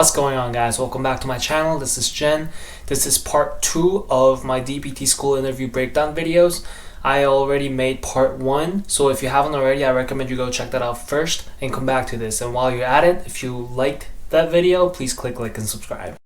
What's going on, guys? Welcome back to my channel. This is Jen. This is part 2 of my DPT school interview breakdown videos. I already made part 1, so if you haven't already, I recommend you go check that out first and come back to this. And while you're at it, if you liked that video, please click like and subscribe.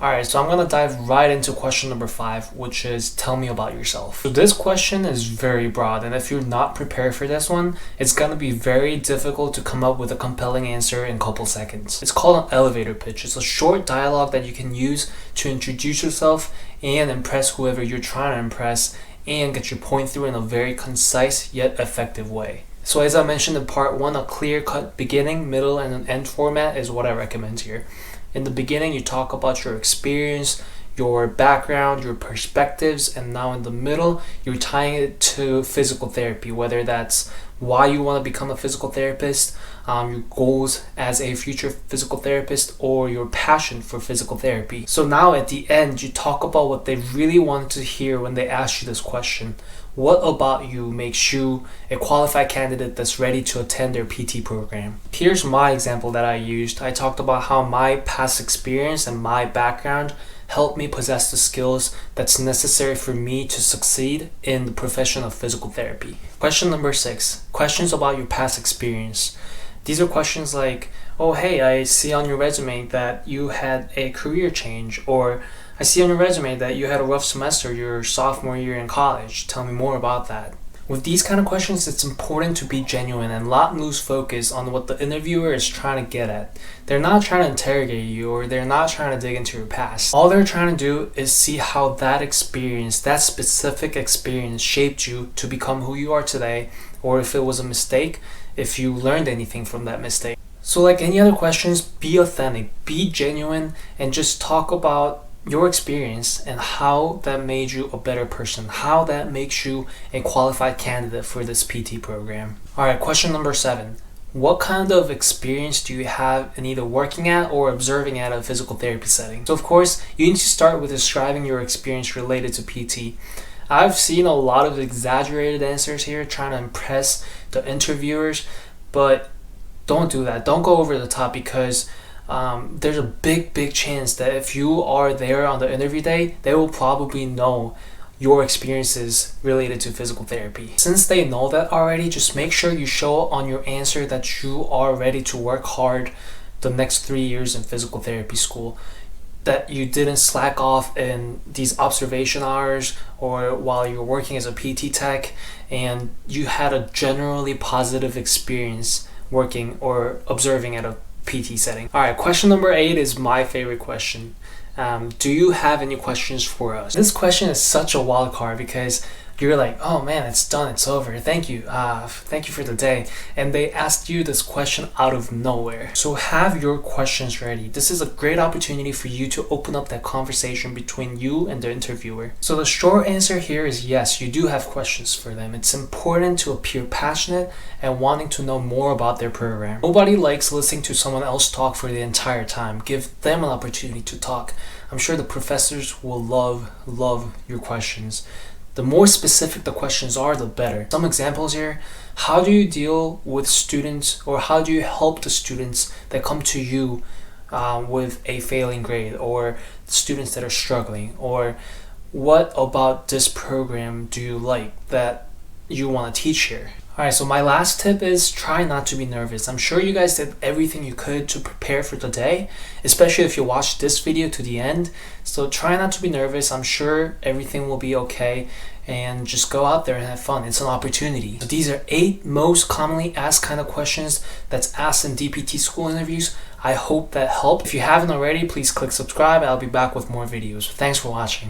Alright, so I'm going to dive right into question number 5, which is tell me about yourself. So this question is very broad, and if you're not prepared for this one, it's going to be very difficult to come up with a compelling answer in a couple seconds. It's called an elevator pitch. It's a short dialogue that you can use to introduce yourself and impress whoever you're trying to impress and get your point through in a very concise yet effective way. So as I mentioned in part 1, a clear-cut beginning, middle, and an end format is what I recommend here. In the beginning, you talk about your experience, your background, your perspectives, and now in the middle, you're tying it to physical therapy, whether that's why you want to become a physical therapist, your goals as a future physical therapist, or your passion for physical therapy. So now at the end, you talk about what they really wanted to hear when they asked you this question. What about you makes you a qualified candidate that's ready to attend their PT program? Here's my example that I used. I talked about how my past experience and my background helped me possess the skills that's necessary for me to succeed in the profession of physical therapy. Question number 6, questions about your past experience. These are questions like, oh hey, I see on your resume that you had a career change, or I see on your resume that you had a rough semester your sophomore year in college. Tell me more about that. With these kind of questions, it's important to be genuine and not lose focus on what the interviewer is trying to get at. They're not trying to interrogate you, or they're not trying to dig into your past. All they're trying to do is see how that experience, that specific experience, shaped you to become who you are today, or if it was a mistake, if you learned anything from that mistake. So like any other questions, be authentic, be genuine, and just talk about your experience and how that made you a better person, how that makes you a qualified candidate for this PT program. Alright, question number 7. What kind of experience do you have in either working at or observing at a physical therapy setting? So of course, you need to start with describing your experience related to PT. I've seen a lot of exaggerated answers here trying to impress the interviewers, but don't do that. Don't go over the top, because there's a big chance that if you are there on the interview day, they will probably know your experiences related to physical therapy. Since they know that already, just make sure you show on your answer that you are ready to work hard the next 3 years in physical therapy school, that you didn't slack off in these observation hours or while you're working as a PT tech, and you had a generally positive experience working or observing at a PT setting. Alright, question number 8 is my favorite question. Do you have any questions for us? This question is such a wild card, because you're like, oh man, it's done, it's over, thank you for the day, and they asked you this question out of nowhere. So have your questions ready. This is a great opportunity for you to open up that conversation between you and the interviewer. So the short answer here is yes, you do have questions for them. It's important to appear passionate and wanting to know more about their program. Nobody likes listening to someone else talk for the entire time. Give them an opportunity to talk. I'm sure the professors will love your questions. The more specific the questions are, the better. Some examples here. How do you deal with students, or how do you help the students that come to you with a failing grade, or students that are struggling? Or what about this program do you like that you want to teach here? Alright, so my last tip is try not to be nervous. I'm sure you guys did everything you could to prepare for the day, especially if you watched this video to the end. So try not to be nervous. I'm sure everything will be okay, and just go out there and have fun. It's an opportunity. So these are 8 most commonly asked kind of questions that's asked in DPT school interviews. I hope that helped. If you haven't already, please click subscribe. I'll be back with more videos. Thanks for watching.